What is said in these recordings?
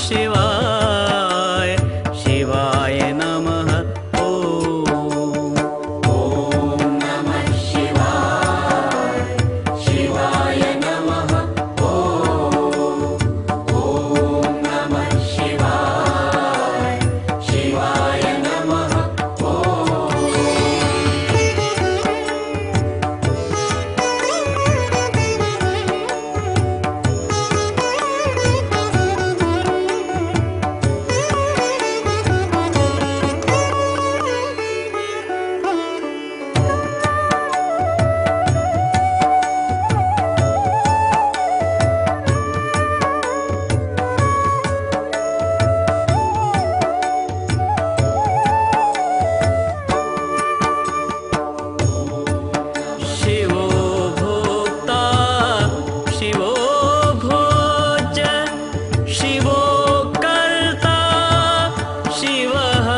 शिवाय शिवाय नमः। ॐ नमः शिवाय शिवाय नमः। ॐ नमः शिवाय शिवाय नमः। शिवो भोक्ता शिवो भोज्य शिवो कर्ता शिवः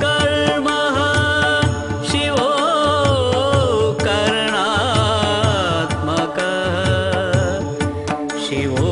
कर्मः शिवो करणात्मकः शिवो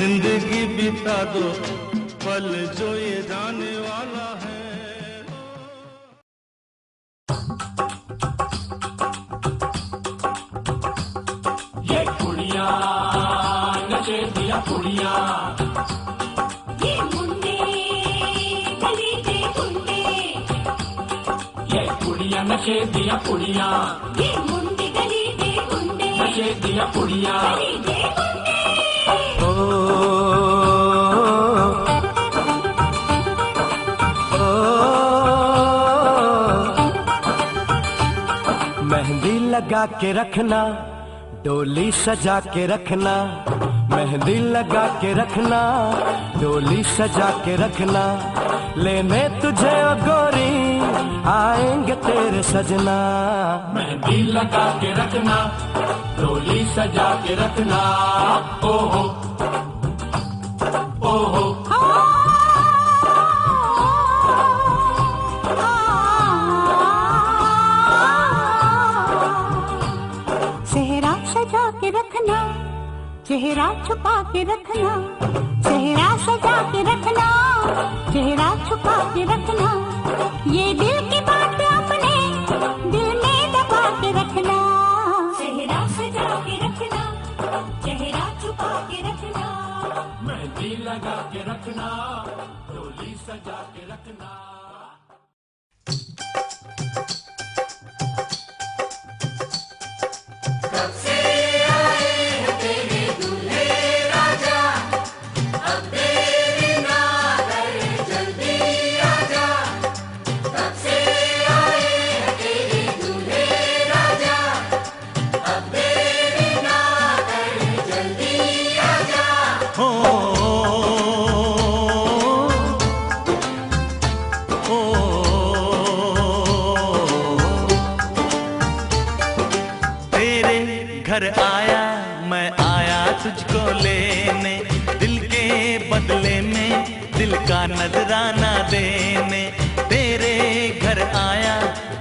जिंदगी बिता दो, पल जो ये जाने वाला है। ये कुड़िया नचे दिया कुड़िया, ये मुंडे गली के गुंडे, ये कुड़िया नचे दिया कुड़िया, ये मुंडे गली के गुंडे, नचे दिया कुड़िया। गली के गुंडे। मेहंदी लगा के रखना, डोली सजा के रखना, मेहंदी लगा के रखना, डोली सजा के रखना, लेने तुझे ओ गोरी आएंगे तेरे सजना। मेहंदी लगा के रखना, डोली सजा के रखना, ओहो ओहो। चेहरा सजा के रखना, चेहरा छुपा के रखना, चेहरा सजा के रखना, चेहरा छुपा के रखना, ये दिल की बात अपने दिल में दबा के रखना। चेहरा सजा के रखना, चेहरा छुपा के रखना, मेहंदी लगा के रखना, डोली सजा के रखना। घर आया मैं आया तुझको लेने, दिल के बदले में दिल का नजराना देने। तेरे घर आया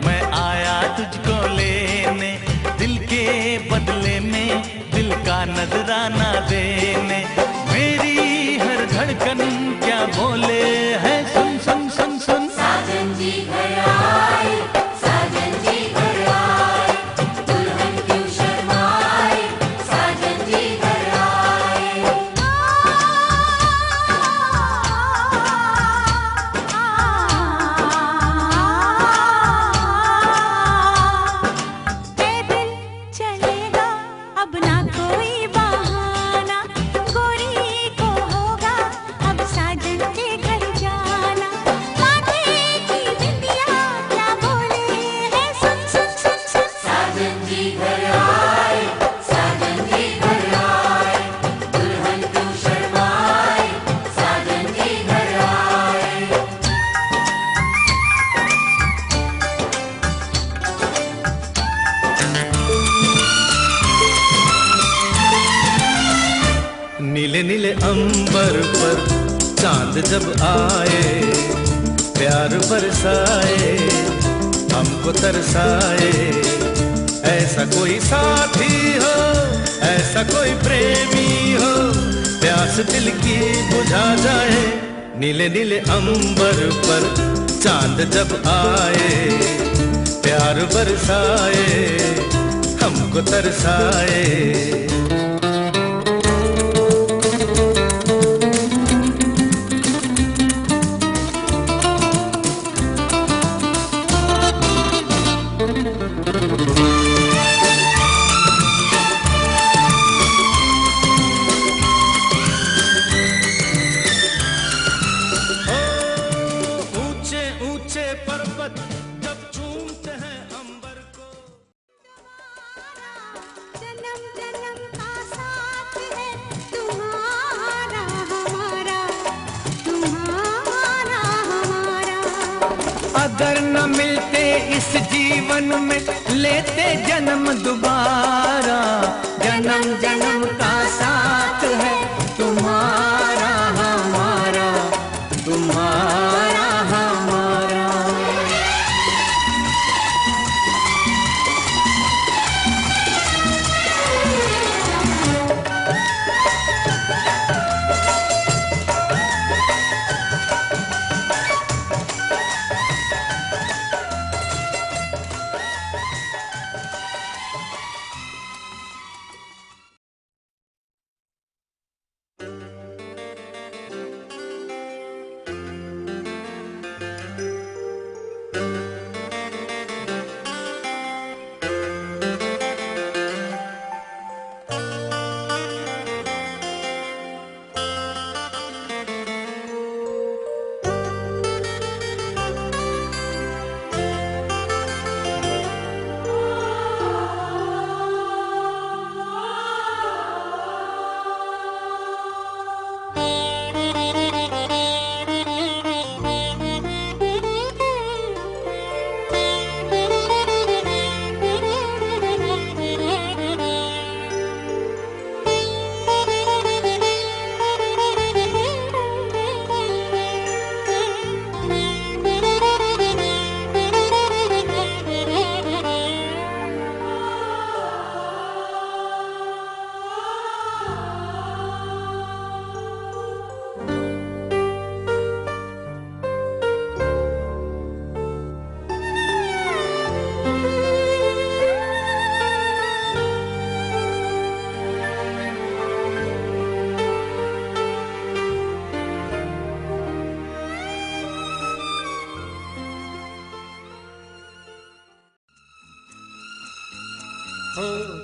मैं आया तुझको लेने, दिल के बदले में दिल का नजराना देने। मेरी हर धड़कन क्या बोले है, सुन सुन सुन सुन। साजन जी घर आए, साजन जी घर आए, दुल्हन क्यों शर्माए, साजन जी घर आए। पैदल चलेगा अब ना कोई बहाना, गोरी को होगा अब साजन के घर जाना। माथे की बिंदिया क्या बोले है, सुन सुन सुन सुन। साजन जी घर आए, साजन जी घर आए, दुल्हन क्यों शर्माए, साजन जी घर आए। नीले नीले अंबर पर चांद जब आए, प्यार बरसाए हमको तरसाए। ऐसा कोई साथी हो, ऐसा कोई प्रेमी हो, प्यास दिल की बुझा जाए। नीले नीले अंबर पर चांद जब आए, प्यार बरसाए हमको तरसाए। ऊंचे ऊंचे पर्वत जब चूमते हैं अंबर को। जन्म जन्म का साथ है तुम्हारा हमारा, तुम्हारा हमारा। अगर न मिलते इस जीवन में लेते जन्म दोबारा, जन्म जन्म का साथ है तुम्हारा हमारा, तुम्हारा हमारा।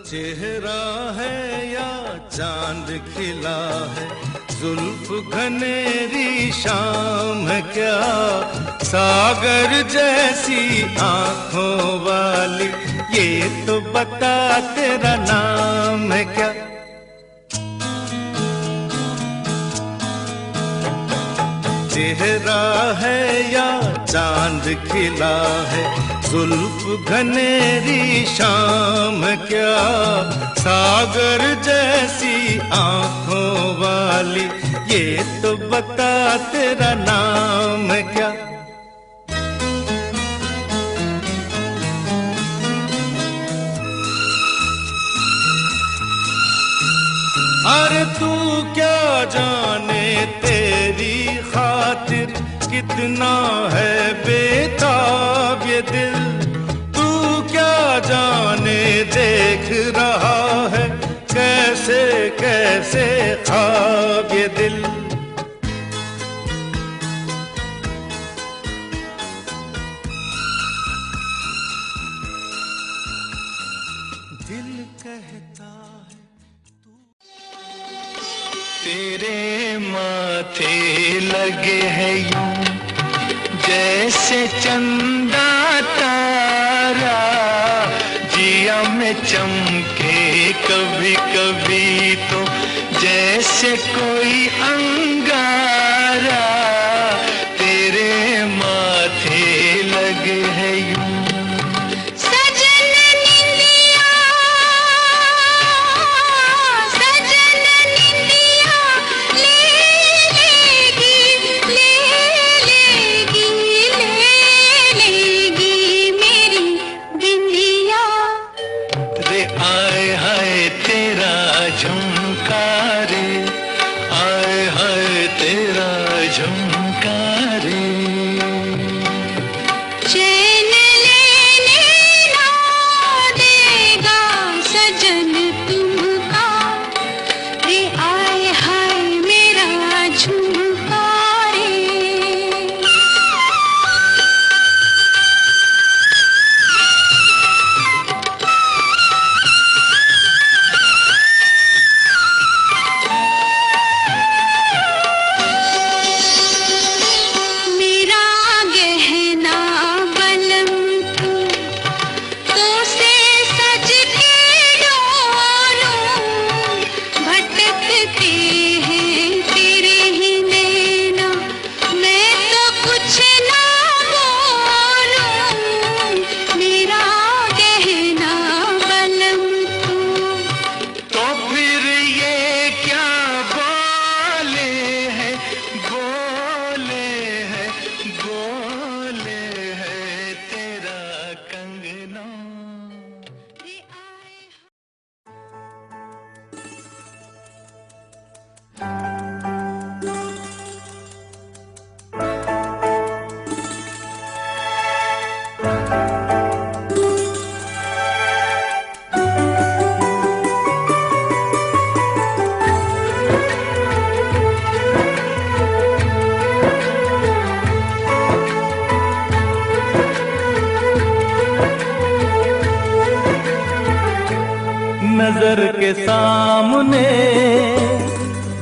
चेहरा है या चांद खिला है, जुल्फ घनेरी शाम है क्या, सागर जैसी आंखों वाली, ये तो बता तेरा नाम है क्या। चेहरा है या चांद खिला है, जुल्फ घनेरी शाम क्या, सागर जैसी आंखों वाली, ये तो बता तेरा नाम है क्या। अरे तू क्या जाने तेरी खातिर कितना है बेताब ये दिल, तू क्या जाने देख रहा है कैसे कैसे ख्वाब ये दिल। दिल कहता है तेरे माथे लगे है यूं जैसे चंदा तारा, जिया में चमके कभी कभी तो जैसे कोई अंगारा, तेरे माथे लगे है यूं। नजर के सामने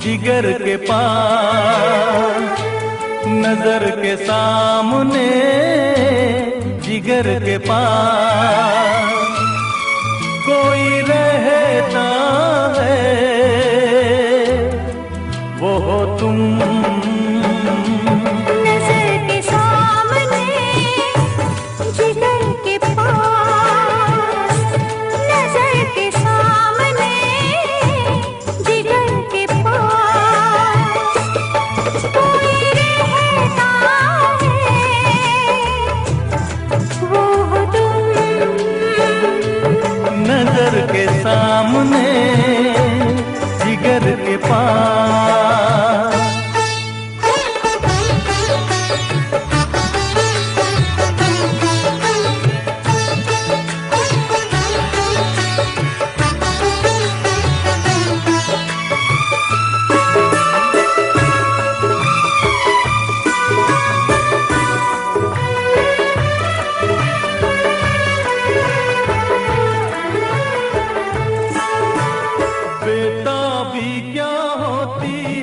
जिगर के पास, नजर के सामने जिगर के पास कोई रहता है, वो हो तुम। नजर के सामने जिगर के पास, नजर के सामने जिगर के पास कोई रहता है, वो हो तुम। नजर के सामने जिगर के पास।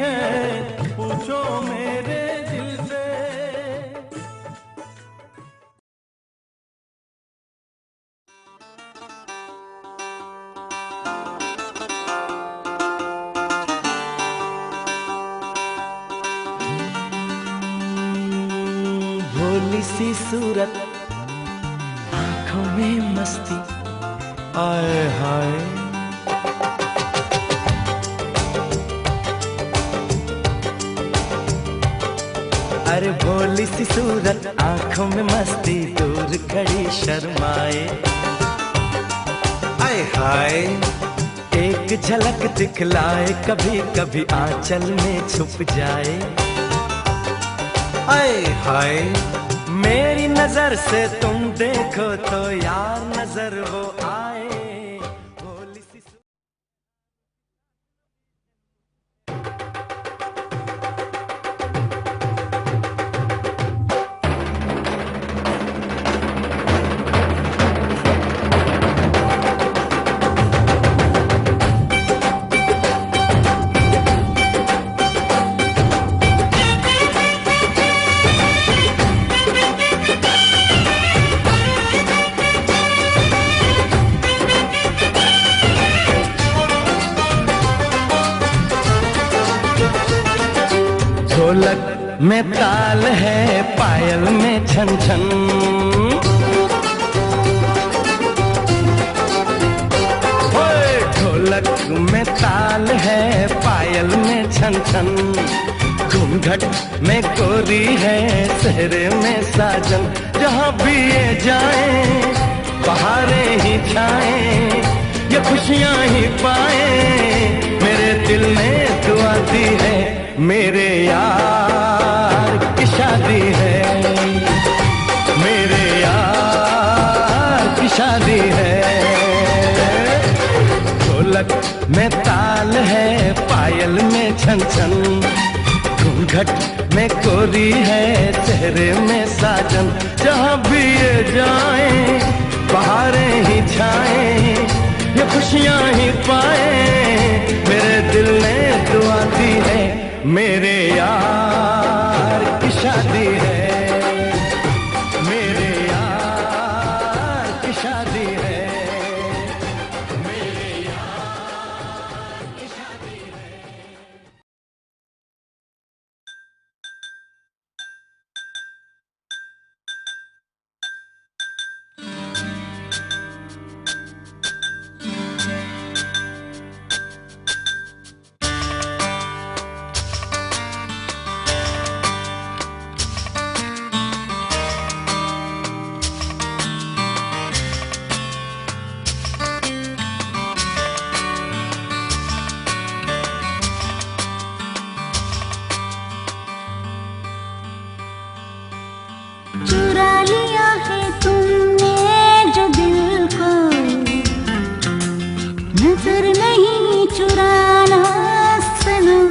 है, पूछो मेरे दिल से। भोली सी सूरत, आंखों में मस्ती, आए हाय अरे भोली सी सूरत, आंखों में मस्ती, दूर खड़ी शर्माए। आए हाय एक झलक दिखलाए, कभी कभी आंचल में छुप जाए। आए हाय मेरी नजर से तुम देखो तो यार नजर वो आए। भोली सी ढोलक में ताल है, पायल में छन छन। ओए ढोलक में ताल है, पायल में छन छन। घूंघट में गोरी है, चेहरे में साजन। जहाँ भी ये जाए बहारें ही छाए, ये खुशियाँ ही पाए। मेरे दिल ने दुआ दी है, मेरे यार की शादी है, मेरे यार की शादी है। ढोलक में ताल है, पायल में छन छन। घूंघट में कोरी है, चेहरे में साजन। जहाँ भी ये जाए बहारें ही छाए, ये खुशियाँ ही पाए। मेरे दिल ने दुआ दी है, मेरे यार की शादी है, मेरे यार की शादी है, मेरे यार की शादी है। चुरा लिया है तुमने जो दिल को, नजर नहीं चुराना सनम।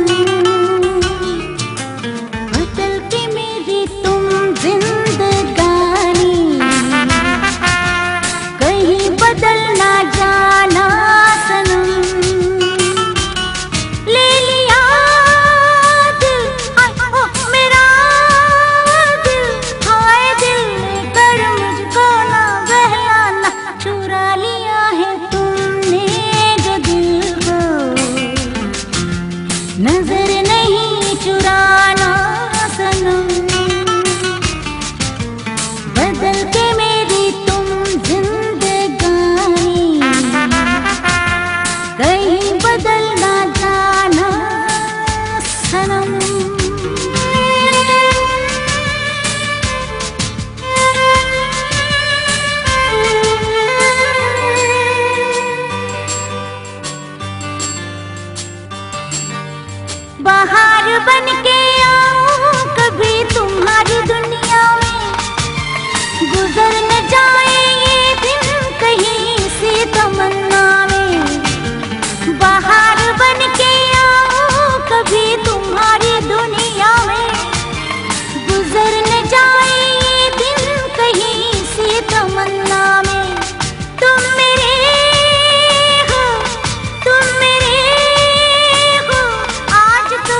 बदल के मेरी तुम जिंदगानी, कहीं बदल ना जाना सनम। ले लिया दिल, ओ मेरा दिल, हाय दिल कर मुझको ना बहलाना। चुरा लिया है तुमने जो दिल को, नजर नहीं चुराना सनम। बदल के मेरी तुम जिंदगानी, कहीं बदल ना जाना सनम। बाहर बन के आऊं कभी तुम्हारी दुनिया में, गुजर न जाए ये दिन कहीं सी तमन्ना में। बाहर बन के आऊं कभी तुम्हारी दुनिया में, गुजर न जाए ये दिन कहीं सी तमन्ना में। तुम मेरे हो, तुम मेरे हो, आज तो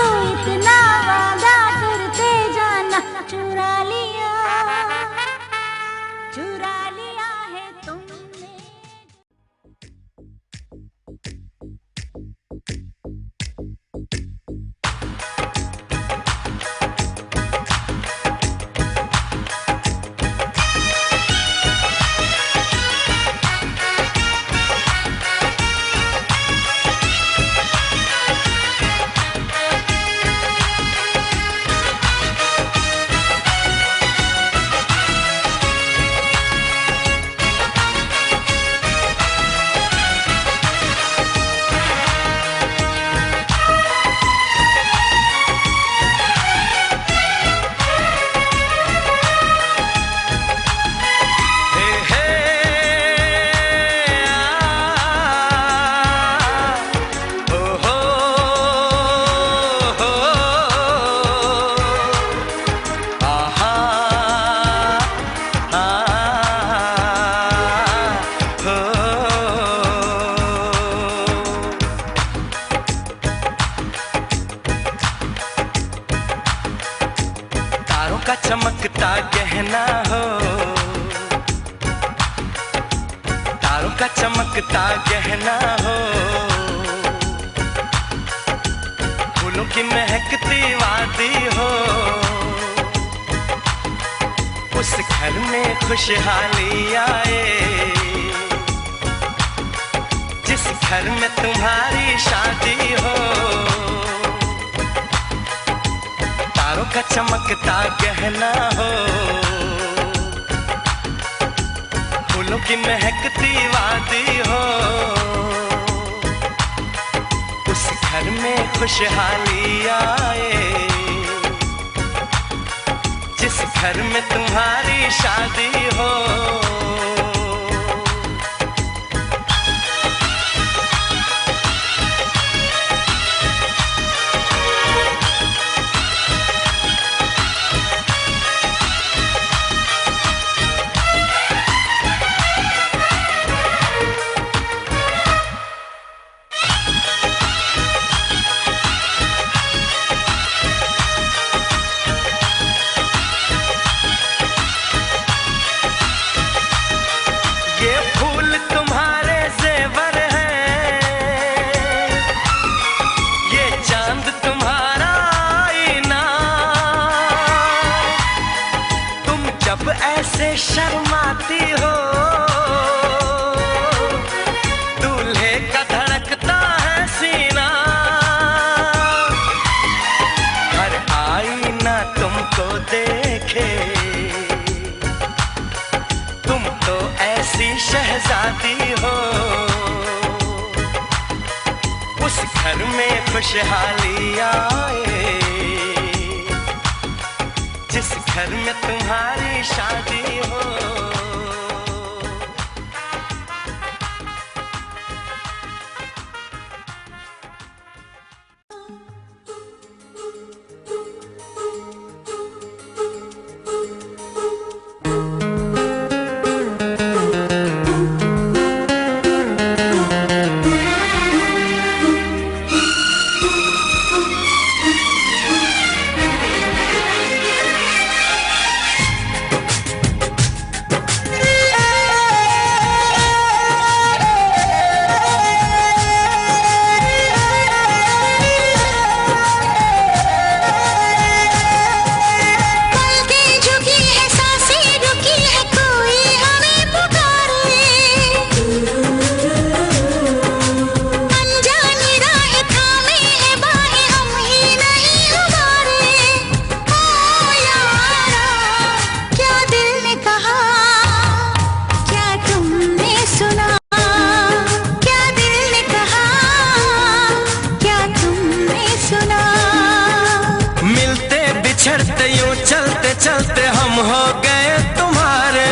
का चमकता गहना हो, तारों का चमकता गहना हो, फूलों की महकती वादी हो, उस घर में खुशहाली आए, जिस घर में तुम्हारी शादी हो। तारों का चमकता गहना हो, फूलों की महकती वादी हो, उस घर में खुशहाली आए, जिस घर में तुम्हारी शादी हो। शर्माती हो, दूल्हे का धड़कता है सीना, हर आईना तुमको देखे, तुम तो ऐसी शहजादी हो, उस घर में खुशहाली आए, जिस घर में तुम्हारी शादी हो। चलते हम हो गए तुम्हारे,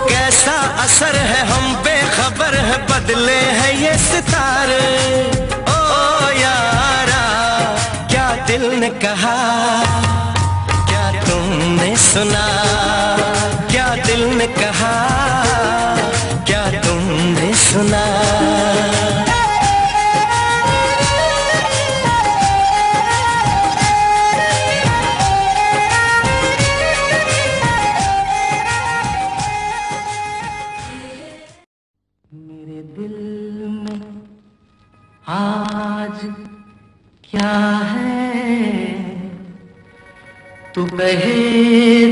कैसा असर है हम बेखबर है, बदले हैं ये सितारे। ओ यारा क्या दिल ने कहा, क्या तुमने सुना, क्या दिल ने कहा, क्या तुमने सुना। आज क्या है तू कहे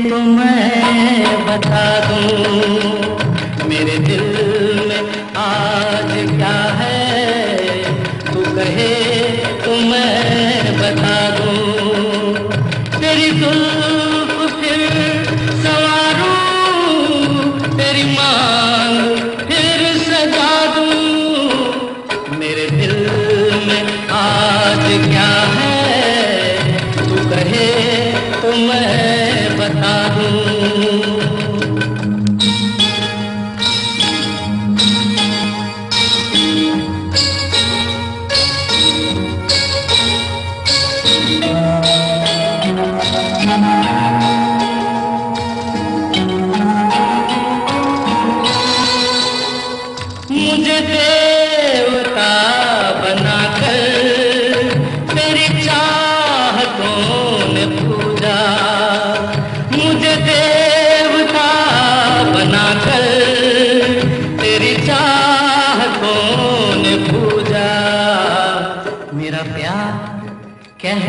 तो मैं बता दूं, मेरे दिल में आज क्या है तू कहे तो मैं बता दूं। तेरी जुल्फ फिर संवारूं, तेरी मांग फिर सजा दूं, मेरे दिल में आज क्या है तू कहे तो मैं बता दूं। प्यार कह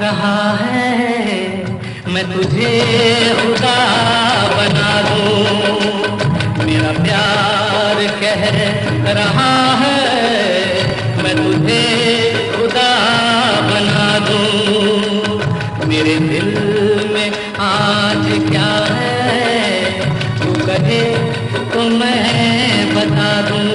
रहा है, मैं तुझे खुदा बना दूं। मेरा प्यार कह रहा है, मैं तुझे खुदा बना दूं। मेरे दिल में आज क्या है, तू कहे तो मैं बता दूं।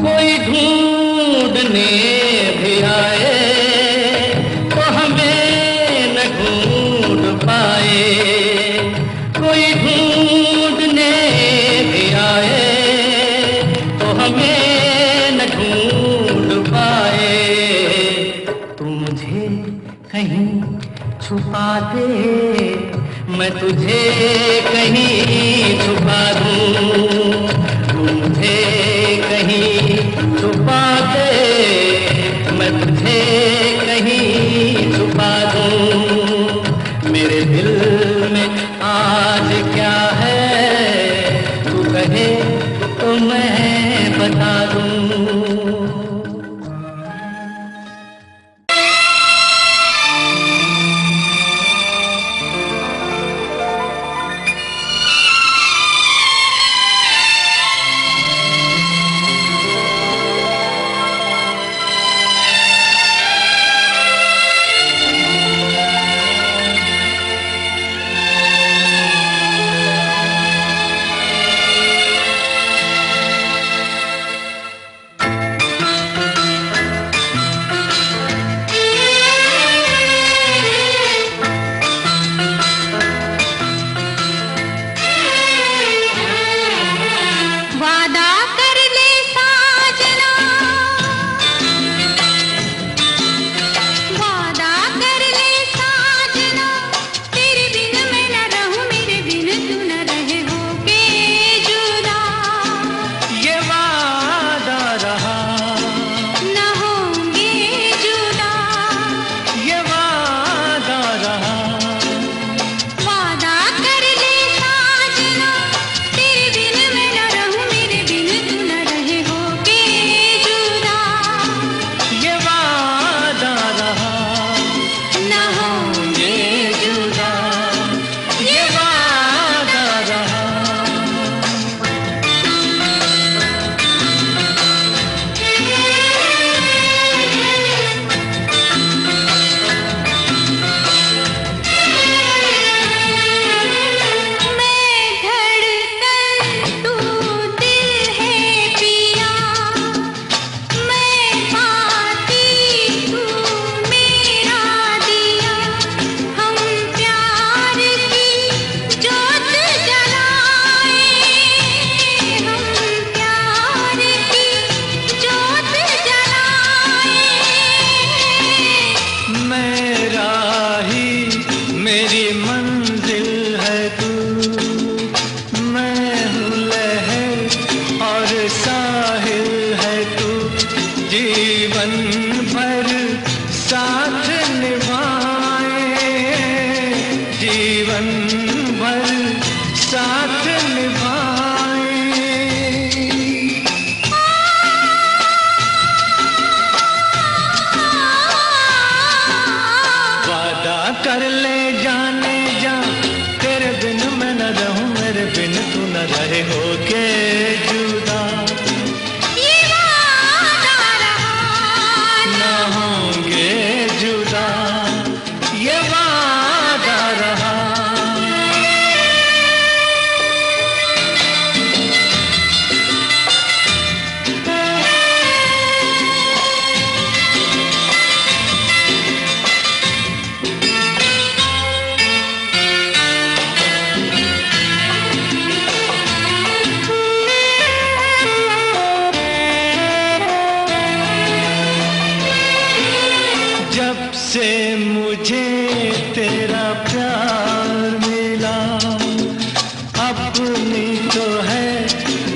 कोई ढूंढने भी आए तो हमें न ढूंढ पाए। कोई ढूंढने भी आए तो हमें न ढूंढ पाए। तू मुझे कहीं छुपा दे, मैं तुझे कहीं छुपा दूं। तू मुझे कहीं छुपा दे, मैं तुझे कहीं छुपा दूं। मेरे दिल में आज क्या है, तू कहे तो मैं बता दूं।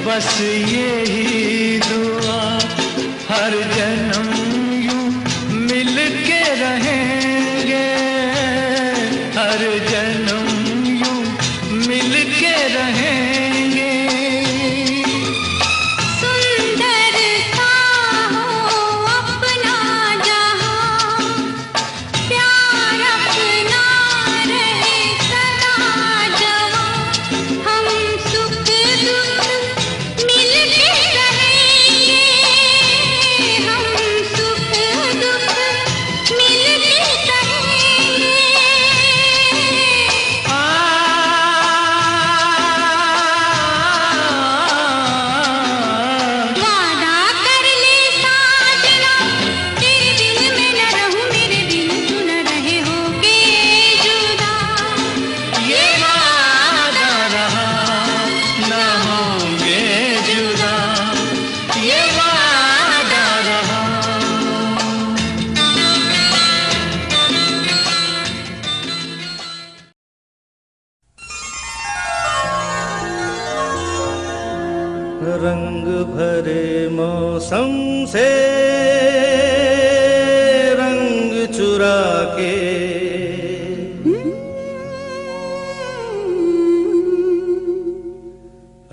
बस यही दुआ हर जन्म यूं मिल के रहेंगे। हर जन्म यूं मिल के रहेंगे। सुंदरता हो अपना जहां, प्यार अपना रहे सदा जवां, हम सुख दुख मिल के रहेंगे, हम सुख दुख मिल के रहेंगे। वादा कर ले साजना, तेरे दिल में न रहूं, मेरे दिल तू न रहे होके जुदा। ये वादा रहा ना होंगे जुदा, ये वादा रहा। रंग भरे मौसम से रंग चुरा के,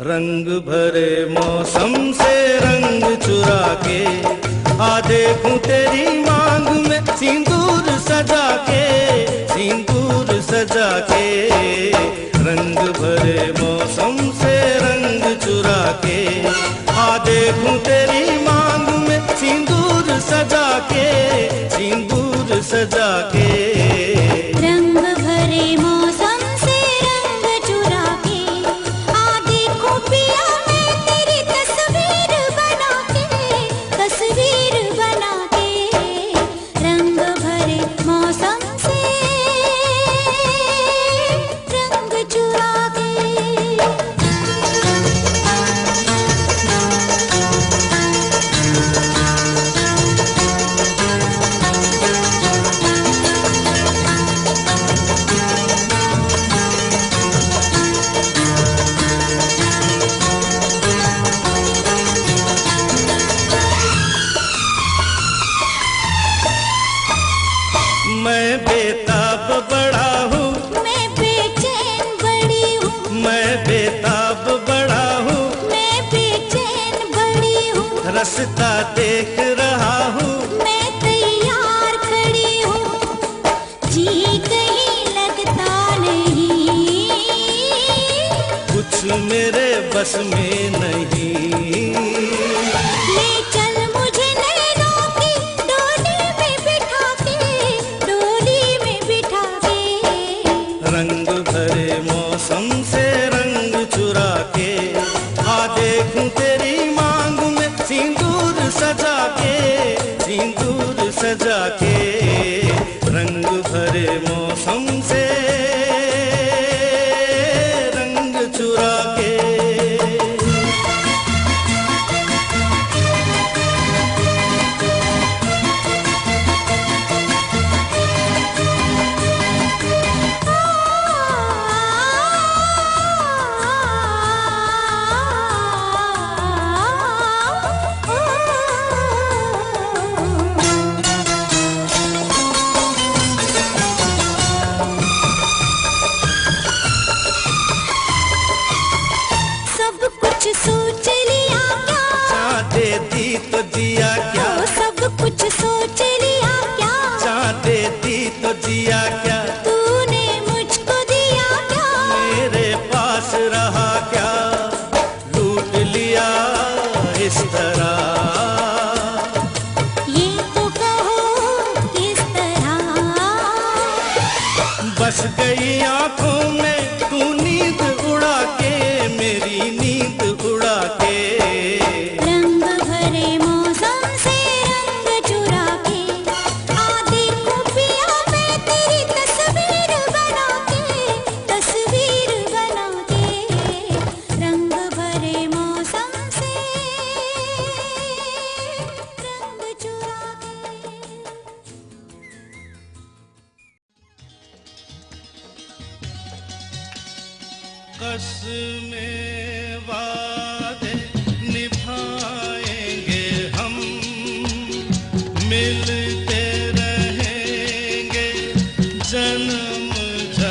रंग भरे मौसम से रंग चुरा के, आ देखूं तेरी मांग में सिंदूर सजा के, सिंदूर सजा के। रंग भरे मौसम से रंग चुरा के, आ देखूं तेरी मांग में सिंदूर सजा के, सिंदूर सजा के। रंग भरे मौसम से रंग चुरा के, आ देखो पिया मैं तेरी तस्वीर बना के, तस्वीर बना के। रंग भरे मौसम से रंग चुरा के। मैं बेताब बड़ा हूँ, मैं बेचैन बड़ी हूँ, मैं बेताब बड़ा हूँ, मैं बेचैन बड़ी हूँ। रास्ता देख रहा हूँ, मैं तैयार खड़ी हूँ, जी कहीं लगता नहीं, कुछ मेरे बस में नहीं। ले चल मुझे नैनों की डोली में बिठा के, डोली में बिठा के। रंग भरे मौसम से रंग चुरा के, आ देखूं तेरी मांग में सिंदूर सजा के, सिंदूर सजा के। रंग भरे मौसम से रंग चुरा के। सब कुछ सोच लिया क्या, चाहते दी तो दिया क्या, ओ सब कुछ सोच लिया क्या, चाहते दी तो दिया क्या, तूने मुझको दिया क्या, मेरे पास रहा क्या, लूट लिया इस तरह। ये तो कहो किस तरह। बस गई आंखों में तू नींद उड़ा के, मेरी नींद उड़ा के। रंग भरे मौसम से रंग चुरा के, आ देखो पिया मैं तेरी तस्वीर बना के, तस्वीर बना के। रंग भरे मौसम से रंग चुरा के। कसमें वादे निभाएंगे हम, मिलते रहेंगे जन्म जन्म।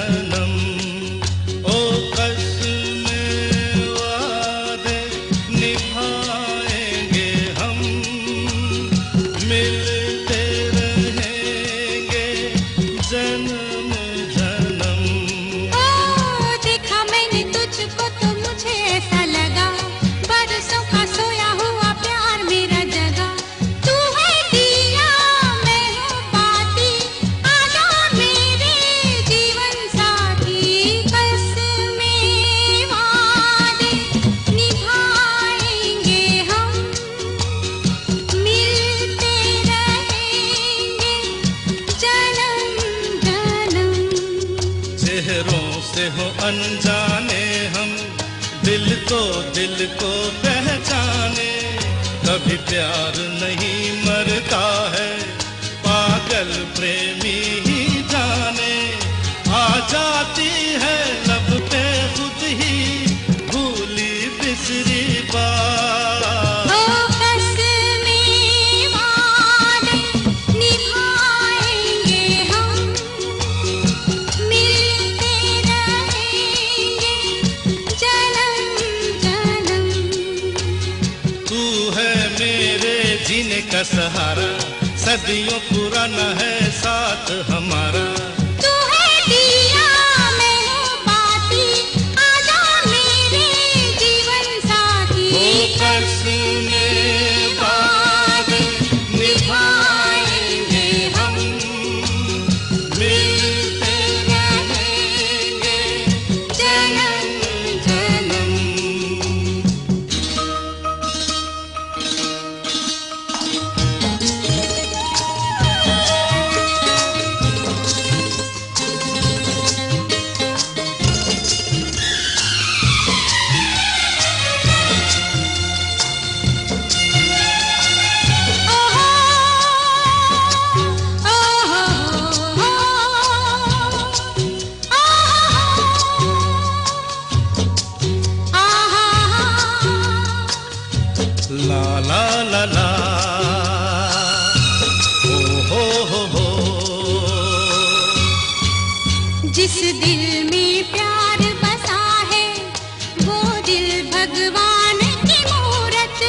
जन्म जन्म। ओ देखा मैंने तुझको तो मुझे ऐसा लगा, बरसों का सोया हुआ प्यार मेरा जगा। तू है दिया मैं हूँ बाती, आजा मेरे जीवन साथी। कसमें वादे निभाएंगे हम, मिलते रहेंगे जन्म जन्म। चेहरों से हो अनजाने हम, दिल तो दिल को पहचाने। कभी प्यार नहीं मरता है, पागल प्रेमी ही जाने। आ जाती है लब पे खुद ही भूली बिसरी बात। ओ कसमें वादे निभाएंगे हम, मिलते रहेंगे जन्म जन्म। तू है मेरे जीने का सहारा, सदियों पुराना है साथ हमारा। तू है दिया मैं हूँ बाती, आजा मेरे जीवन साथी। ओ कसमें वादे निभाएंगे हम, मिलते रहेंगे जन्म जन्म। ला ला ला ला, ओ हो। जिस दिल में प्यार बसा है, वो दिल भगवान की मूरत।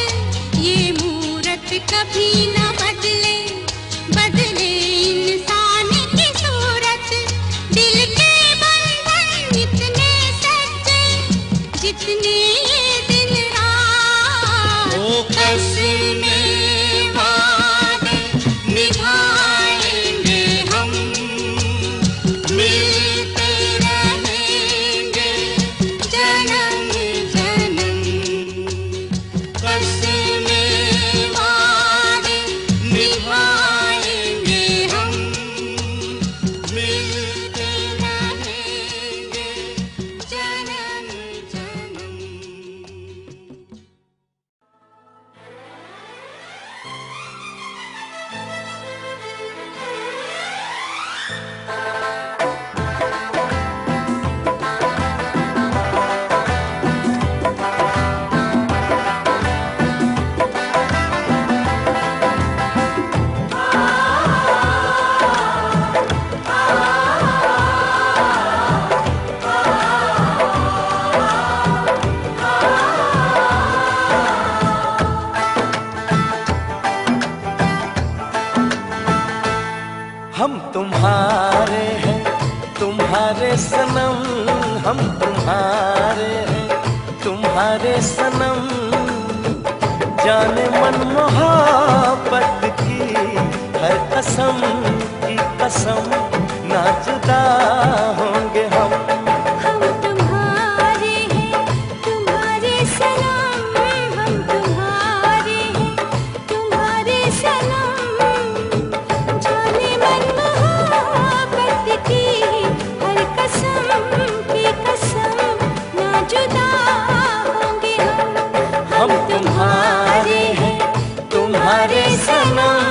ये मूरत कभी न बदले, बदले इंसान की सूरत। दिल के बंधन इतने सच्चे, जितने ये दिन रात। ओ कसमें वादे निभाएंगे हम, मिलते रहेंगे जन्म जन्म। कसमें वादे निभाएंगे हम, मिलते रहेंगे जन्म जन्म। हम तुम्हारे हैं तुम्हारे सनम, हम तुम्हारे हैं तुम्हारे सनम। जाने मन मोहब्बत की हर कसम की कसम, ना जुदा होंगे हम। हम तुम्हारे हैं तुम्हारे सनम, हम तुम्हारे हैं तुम्हारे सनम। जाने मन मोहब्बत की हर कसम की कसम, ना जुदा होंगे हम। हम तुम्हारे हैं तुम्हारे सनम।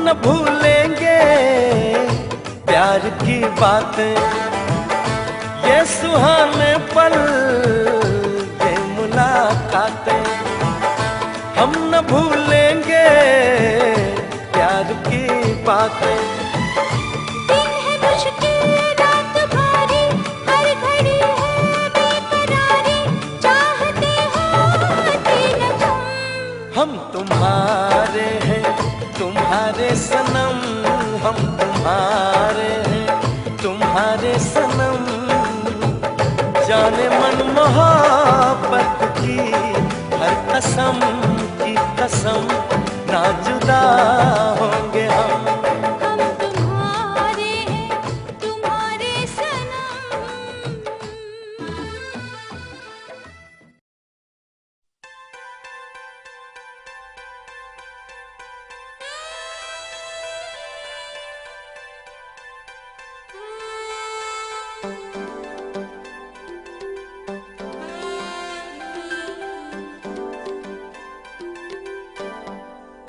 न भूलेंगे प्यार की बातें, ये सुहाने पल, ये मुलाकातें। हम न भूलेंगे प्यार की बातें। दिन है मुश्किल रात भारी, हर घड़ी है बेकरारी, चाहते होते न तुम। हम तुम्हारे हैं तुम्हारे सनम, हम तुम्हारे हैं तुम्हारे सनम। जाने मन मोहब्बत की हर कसम की कसम, ना जुदा होंगे हम। हम तुम्हारे हैं तुम्हारे सनम।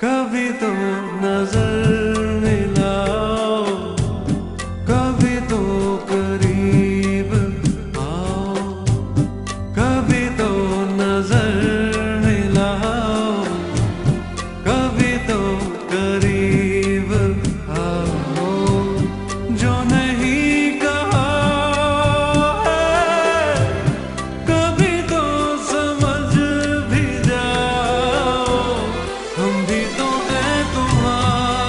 कभी तो नजर मिलाओ, कभी तो करीब आओ, कभी तो नजर मिलाओ, कभी तो करीब आओ। जो नहीं कहा है, कभी तो समझ भी जाओ। हम भी तो हैं तुम्हारे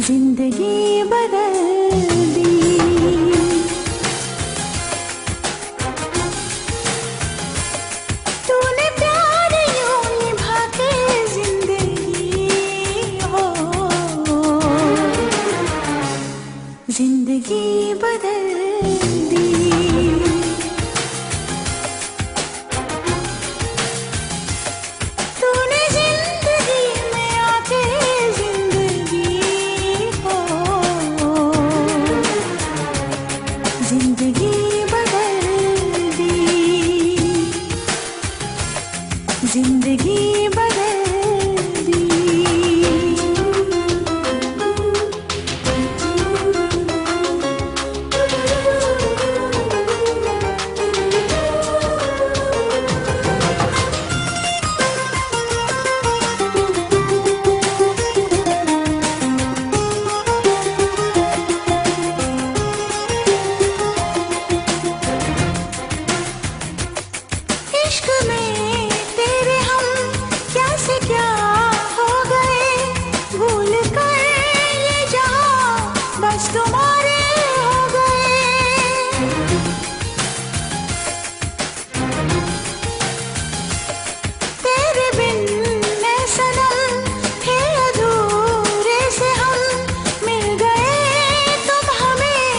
जिंदगी बदल दी। तूने प्यार यूं निभा के जिंदगी हो, जिंदगी बदल दी। तूने जिंदगी में आके जिंदगी हो, जिंदगी बदल दी, जिंदगी बदल दी। इश्क में तेरे हम क्या से क्या हो गए, भूल कर ये जहां बस तुम्हारे हो गए। तेरे बिन मैं सनम थे अधूरे से हम, मिल गए तुम हमें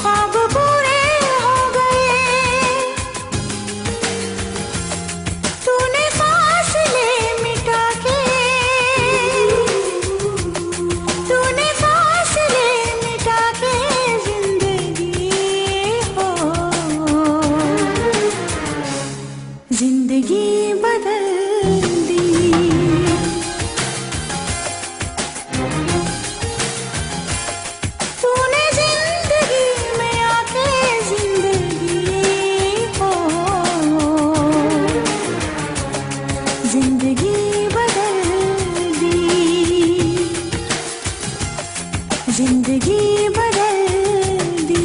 ख्वाब पूरे हो गए। तूने फासले मिटा के, तूने फासले मिटा के जिंदगी हो, जिंदगी बदल दी। तूने जिंदगी में आके जिंदगी हो, जिंदगी बदल दी, जिंदगी बदल दी।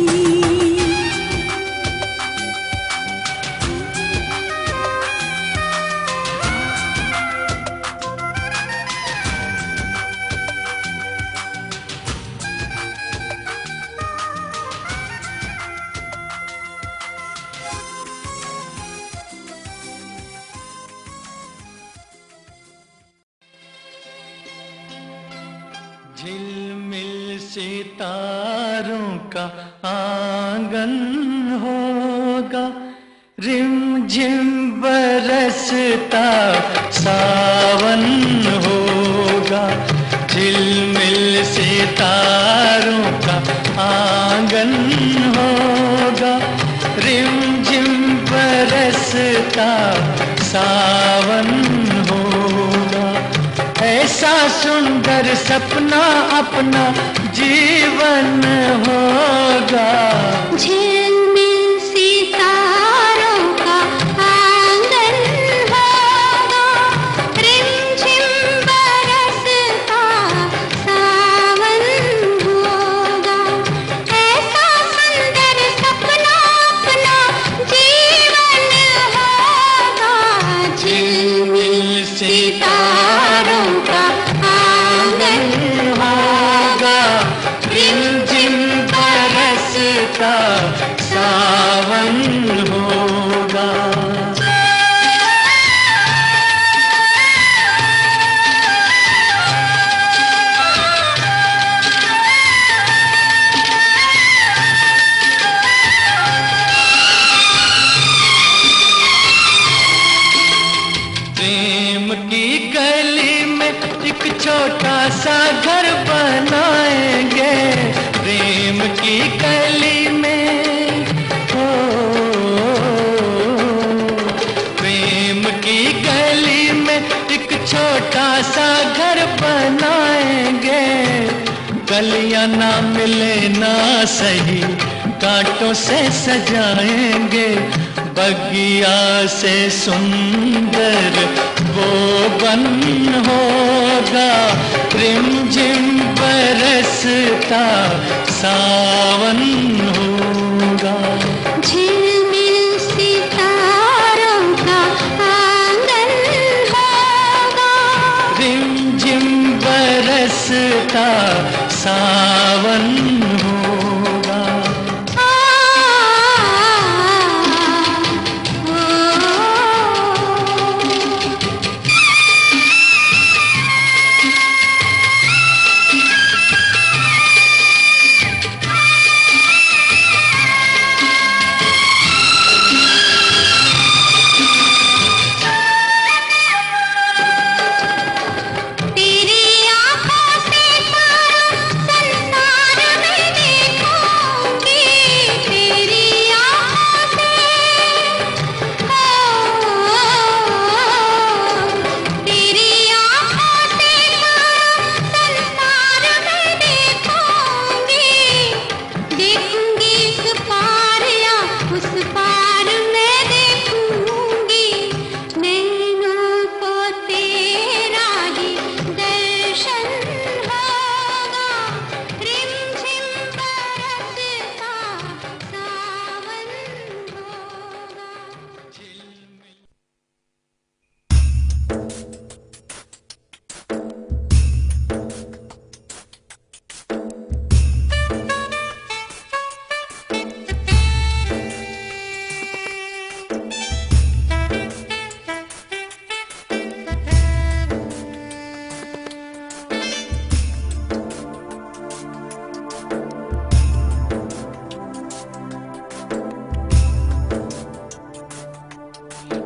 झिलमिल सितारों का आंगन होगा, रिमझिम बरसता सावन होगा। झिलमिल सितारों का आंगन होगा, रिमझिम बरसता सावन होगा। ऐसा सुंदर सपना अपना जीवन होगा। झिलमिल सितारों का आंगन होगा, रिमझिम बरसता सावन होगा। ऐसा सुंदर सपना अपना जीवन होगा। झिलमिल सितारों का आंगन होगा, रिमझिम बरसता सावन होगा। प्रेम की गली में एक छोटा सा घर बनाएंगे, प्रेम की गली में हो, प्रेम की गली में एक छोटा सा घर बनाएंगे। गलियां ना मिले ना सही, कांटों से सजाएंगे। बगिया से सुंदर वो बन होगा, रिमझिम बरसता सावन होगा। झिलमिल सितारों का आंगन होगा, रिमझिम बरसता सावन होगा।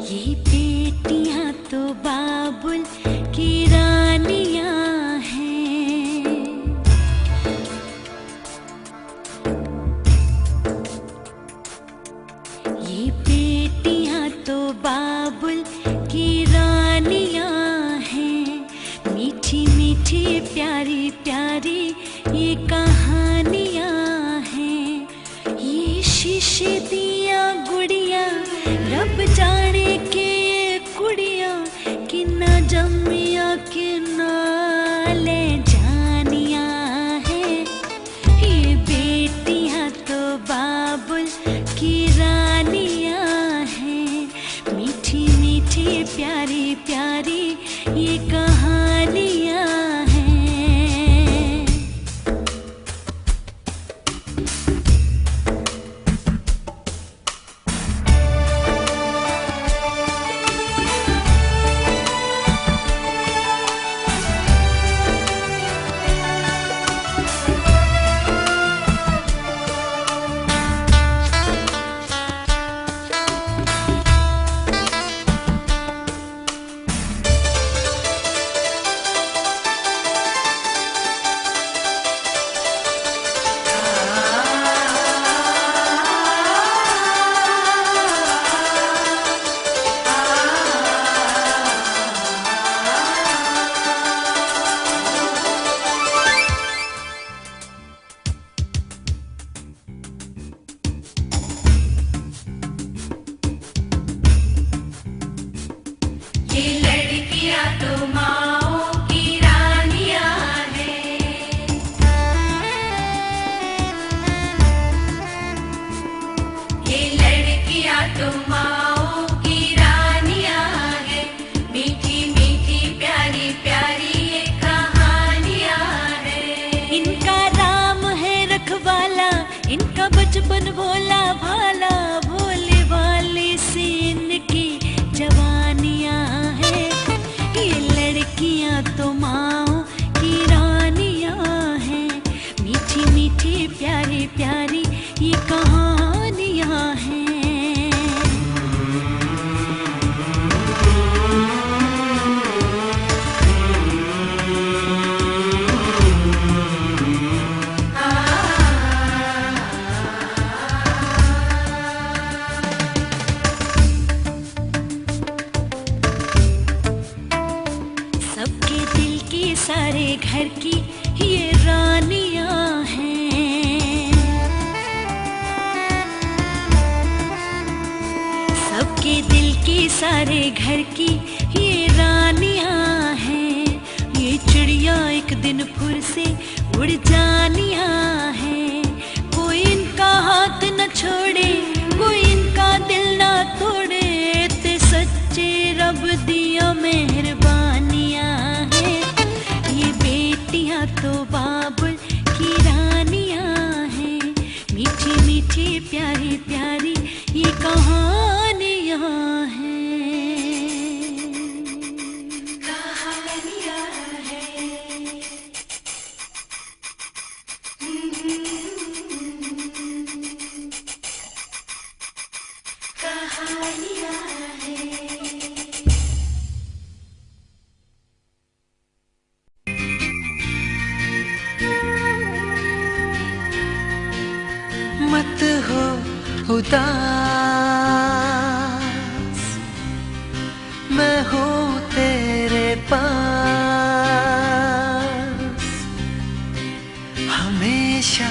ये बेटियां तो बाबुल की रानियां हैं। ये बेटियां तो बाबुल की रानियां हैं। मीठी मीठी प्यारी प्यारी ये कहानियां हैं। ये शीशे दिया गुड़िया रब जाने के ये कुड़िया कि ना जमिया कि ना ले जानिया है। ये बेटियां तो बाबुल की रानियां हैं। मीठी मीठी प्यारी प्यारी ये कहानियां हैं। बचपन भोला भाला भोले वाले से इनकी जवानियां हैं। ये लड़कियां तो माओ की रानियां हैं। मीठी मीठी प्यारी प्यारी ये कहानियां हैं। सारे घर की ये रानियां हैं। सबके दिल की सारे घर की ये रानियां हैं। ये चिड़िया एक दिन फिर से उड़ जानियां हैं। कोई इनका हाथ न छोड़े, कोई इनका दिल न तोड़े। ते सच्चे रब दिया मेहरबानियां हैं। ये बेटियां तो बाबुल मीठी प्यारी प्यारी ये कहानियाँ हैं, कहानियाँ हैं। कहानियाँ हैं। मत हो उदास, मैं हूँ तेरे पास, हमेशा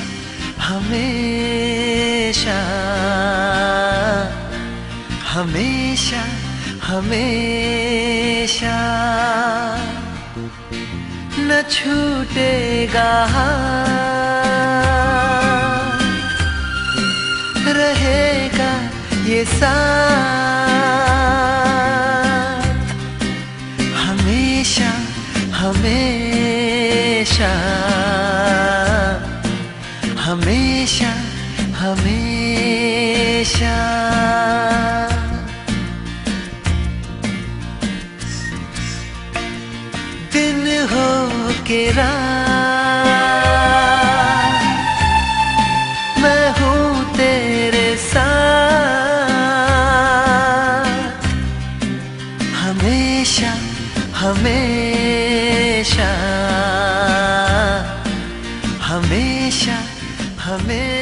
हमेशा हमेशा हमेशा न छूटेगा रहेगा ये साथ, हमेशा हमेशा हमेशा हमेशा। दिन हो के रात, मैं हूँ तेरे साथ, हमेशा हमेशा हमेशा हमेशा।